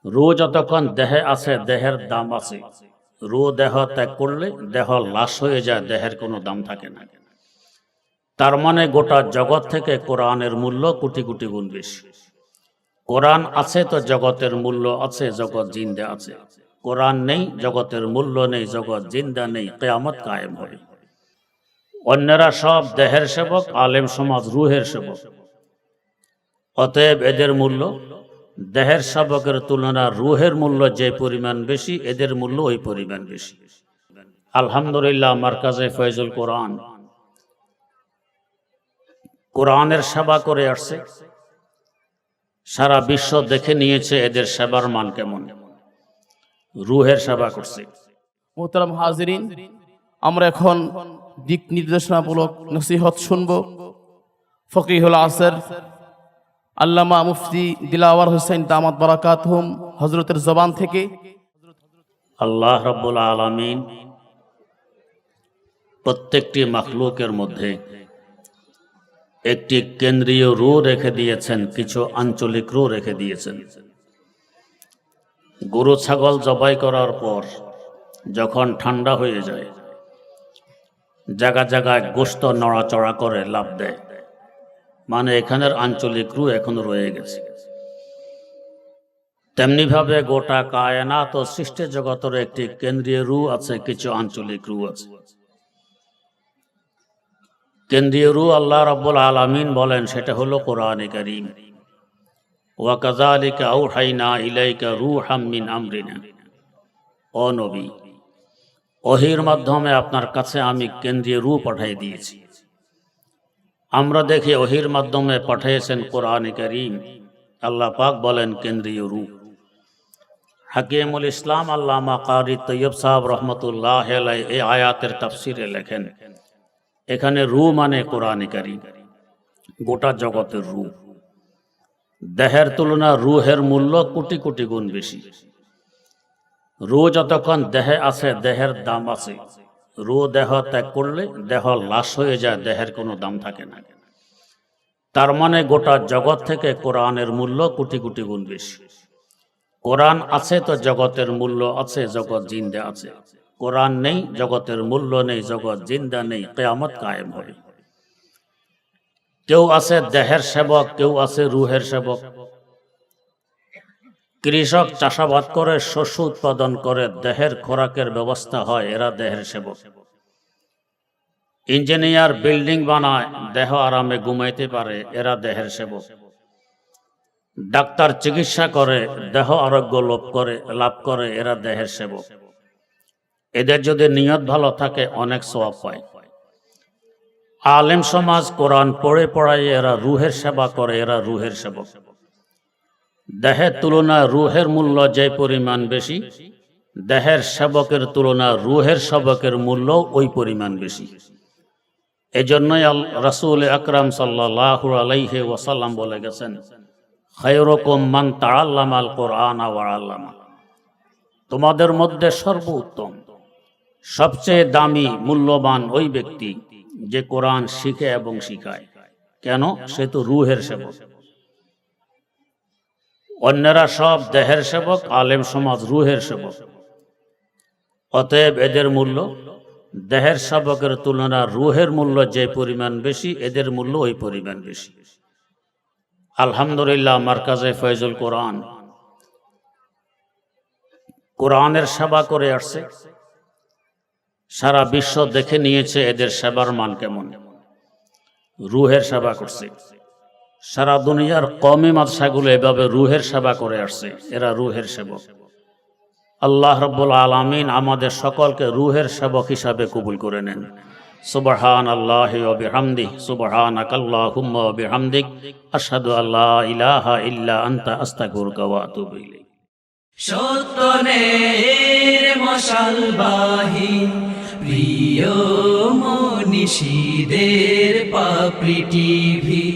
রু যতক্ষণ দেহে আছে দেহের দাম আছে। রু দেহ ত্যাগ করলে দেহ লাশ হয়ে যায়, দেহের কোনো দাম থাকে না। তার মানে গোটা জগৎ থেকে কোরআনের মূল্য কোটি কোটি গুণ বেশি। কোরআন আছে তো জগতের মূল্য আছে, জগৎ জিন্দা আছে। কোরআন নেই, জগতের মূল্য নেই, জগৎ জিন্দা নেই, কিয়ামত কায়েম হবে। অন্যরা সব দেহের সেবক, আলেম সমাজ রুহের সেবক। অতএব এদের মূল্য দেহের সেবকের তুলনায় রুহের মূল্য যে পরিমাণ বেশি, এদের মূল্য ওই পরিমাণ বেশি। আলহামদুলিল্লাহ, মারকাজে ফয়জুল কোরআন কোরআনের সেবা করে আসছে। সারা বিশ্ব দেখে নিয়েছে এদের সেবার মান কেমন। রুহের সেবা করছে। মোহতারাম হাজিরিন, আমরা এখন দিক নির্দেশনামূলক নসিহত শুনব। ফকিহুল আসর আল্লামা মুফতি দিলাওয়ার হোসেন দামাত বারাকাতুহুম হযরতের জবান থেকে। আল্লাহ রাব্বুল আলামিন প্রত্যেকটি মাখলুকের মধ্যে একটি কেন্দ্রীয় রূহ রেখে দিয়েছেন, কিছু আঞ্চলিক রূহ রেখে দিয়েছেন। গরু ছাগল জবাই করার পর যখন ঠান্ডা হয়ে যায়, জায়গা জায়গায় গোশত নড়াচড়া করে লাভ দেয়, মানে এখানের আঞ্চলিক রূহ এখনো রয়ে গেছে। তেমনিভাবে গোটা কায়নাত ও সৃষ্টি জগতের একটি কেন্দ্রীয় রূহ আছে, কিছু আঞ্চলিক রূহ আছে। কেন্দ্রীয় রূহ আল্লাহ রাব্বুল আলামিন বলেন, সেটা হলো কোরআনে কারীম। ওয়া কাযালিকা আওহাইনা ইলাইকা রূহাম মিন আমরিনা। ও নবী, ওহীর মাধ্যমে আপনার কাছে আমি কেন্দ্রীয় রূহ পাঠিয়ে দিয়েছি। আমরা দেখি ওহীর মাধ্যমে পাঠিয়েছেন কোরআনে কারীম। আল্লাহ পাক বলেন কেন্দ্রীয় রূহ। হাকিমুল ইসলাম আল্লামা কারি তৈয়ব সাহেব রহমতুল্লাহ আলাইহি এই আয়াতের তাফসিরে লেখেন, এখানে রূহ মানে কোরআনে কারীম, গোটা জগতের রূহ। দেহের তুলনায় রুহের মূল্য কোটি কোটি গুণ বেশি। রূহ যতক্ষণ দেহে আছে দেহের দাম আছে। রূহ দেহ ত্যাগ করলে দেহ লাশ হয়ে যায়, দেহের কোনো দাম থাকে না। তার মানে গোটা জগৎ থেকে কোরআনের মূল্য কোটি কোটি গুণ বেশি। কোরআন আছে তো জগতের মূল্য আছে, জগৎ জিন্দা আছে। কোরআন নেই, জগতের মূল্য নেই, জগৎ জিন্দা নেই, কিয়ামত কায়েম হবে। কেউ আছে দেহের সেবক, কেউ আছে রুহের সেবক। কৃষক চাষাবাদ করে, শস্য উৎপাদন করে, দেহের খোরাকের ব্যবস্থা হয়, এরা দেহের সেবক। ইঞ্জিনিয়ার বিল্ডিং বানায়, দেহ আরামে ঘুমাইতে পারে, এরা দেহের সেবক। ডাক্তার চিকিৎসা করে, দেহ আরোগ্য লাভ করে, এরা দেহের সেবক। এদের যদি নিয়ত ভালো থাকে অনেক সওয়াব পায়। আলেম সমাজ কোরআন পড়ে পড়ায়, এরা রুহের সেবা করে, এরা রুহের সেবক। দেহের তুলনায় রুহের মূল্য যে পরিমাণ বেশি, দেহের সেবকের তুলনায় রুহের সেবকের মূল্য ওই পরিমাণ বেশি। এজন্যই রাসূল আকরাম সাল্লাল্লাহু আলাইহি ওয়াসাল্লাম বলে গেছেন, খায়রুকুম মান তাআল্লামাল কোরআন ওয়া আল্লামা। তোমাদের মধ্যে সর্বোত্তম, সবচেয়ে দামি, মূল্যবান ওই ব্যক্তি যে কোরআন শিখে এবং শিখায়। কেন? সে তো রুহের সেবক। অন্যরা সব দেহের সেবক, আলেম সমাজ রুহের সেবক। অতএব এদের মূল্য দেহের সেবকের তুলনায় রুহের মূল্য যে পরিমাণ বেশি, এদের মূল্য ওই পরিমাণ বেশি। আলহামদুলিল্লাহ, মারকাজে ফয়জুল কোরআন কোরআনের সেবা করে আসছে। সারা বিশ্ব দেখে নিয়েছে এদের সেবার মান কেমন। রুহের সেবা করছে। সারা দুনিয়ার কওমি মাদ্রাসাগুলো এভাবে রুহের সেবা করে আসছে, এরা রুহের সেবক। আল্লাহ রাব্বুল আলামিন আমাদের সকলকে রুহের সেবক হিসাবে কবুল করে নেন। সুবহানাল্লাহি ওয়া বিহামদিহি, সুবহানাকাল্লাহুম্মা ওয়া বিহামদিক, আশহাদু আল্লা ইলাহা ইল্লা আনতা, আস্তাগফিরুকা ওয়া আতুবু ইলাইক। সত্যনের মশালবাহী প্রিয় মনীষীদের পাপড়ি টিভি।